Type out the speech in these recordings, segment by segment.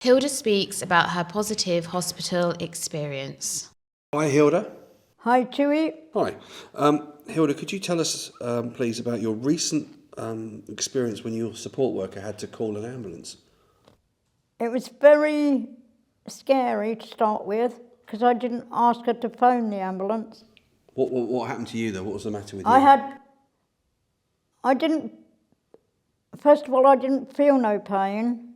Hilda speaks about her positive hospital experience. Hi, Hilda. Hi, Chewy. Hi. Hilda, could you tell us, please, about your recent experience when your support worker had to call an ambulance? It was very scary to start with because I didn't ask her to phone the ambulance. What happened to you, though? What was the matter with you? First of all, I didn't feel no pain.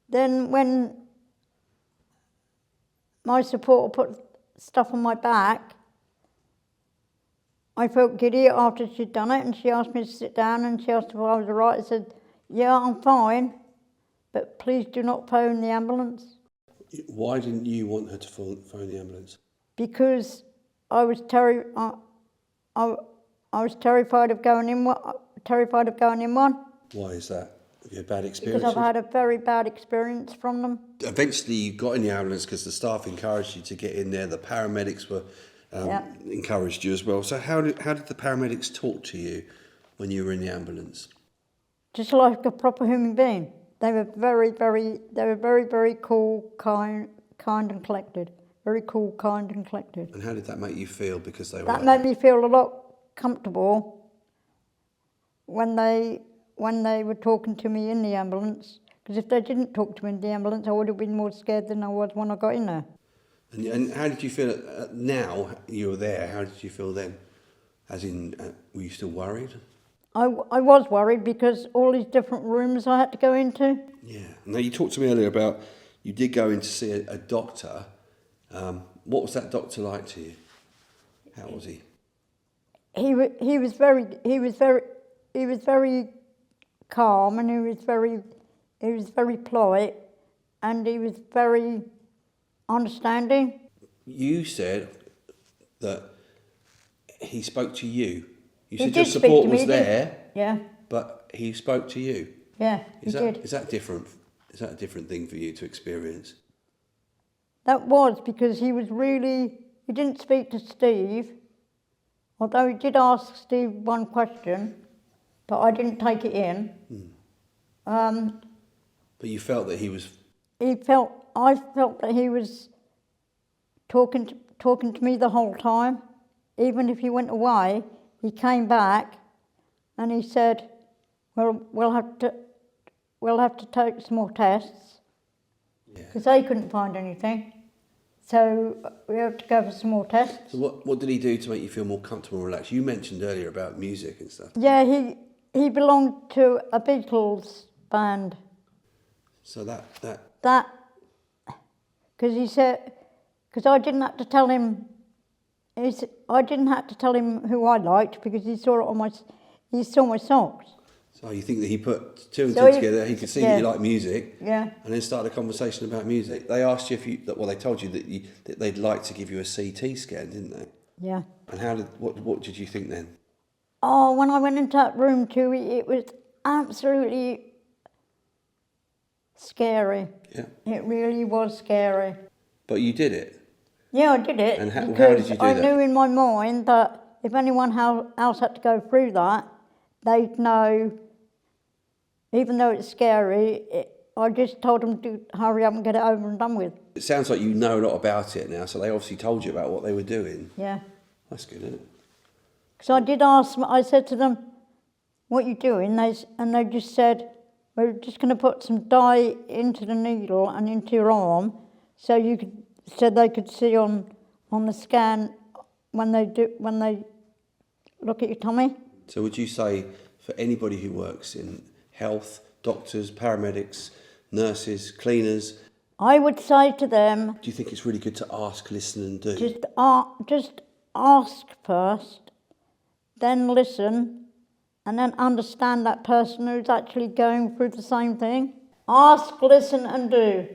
Then when my supporter put stuff on my back, I felt giddy after she'd done it, and she asked me to sit down, and she asked if I was all right. I said, yeah, I'm fine, but please do not phone the ambulance. Why didn't you want her to phone the ambulance? Because I was terrified of going in one. Why is that? Have you had bad experiences? Because I've had a very bad experience from them. Eventually you got in the ambulance because the staff encouraged you to get in there. The paramedics were encouraged you as well. So how did the paramedics talk to you when you were in the ambulance? Just like a proper human being. They were very, very cool, kind and collected. Very cool, kind and collected. And how did that make you feel? Because they were. That made me feel a lot comfortable when they were talking to me in the ambulance. Because if they didn't talk to me in the ambulance, I would have been more scared than I was when I got in there. And how did you feel now you were there? How did you feel then? As in, were you still worried? I was worried because all these different rooms I had to go into. Yeah. Now, you talked to me earlier about you did go in to see a doctor. What was that doctor like to you? How was he? He was very calm, and he was very polite, and he was very understanding. You said that he spoke to you. You He said did your speak support to me, was he there, did. Yeah, but he spoke to you. yeah, he did. Is that different? Is that a different thing for you to experience? That was because he didn't speak to Steve, although he did ask Steve one question, but I didn't take it in. But you felt that he was. I felt that he was talking to me the whole time. Even if he went away, he came back and he said, well, we'll have to take some more tests, because they couldn't find anything. So we have to go for some more tests. So what did he do to make you feel more comfortable and relaxed? You mentioned earlier about music and stuff. Yeah, he belonged to a Beatles band. So that Because he said, because I didn't have to tell him. I didn't have to tell him who I liked, because he saw my socks. So you think that he put two and two together, he could see that you like music, and then started a conversation about music. They asked you they told you that they'd like to give you a CT scan, didn't they? Yeah. And what did you think then? Oh, when I went into that room too, it was absolutely scary. Yeah. It really was scary. But you did it? Yeah, I did it. And how did you do I that? knew in my mind that if anyone else had to go through that, they'd know, even though it's scary, I just told them to hurry up and get it over and done with. It sounds like you know a lot about it now, so they obviously told you about what they were doing. Yeah. That's good, isn't it? Because I did ask them, I said to them, what are you doing? And they just said, we're just going to put some dye into the needle and into your arm, so they could see on the scan when they look at your tummy. So would you say for anybody who works in health, doctors, paramedics, nurses, cleaners, I would say to them, do you think it's really good to ask, listen and do? just ask first, then listen, and then understand that person who's actually going through the same thing. Ask, listen and do.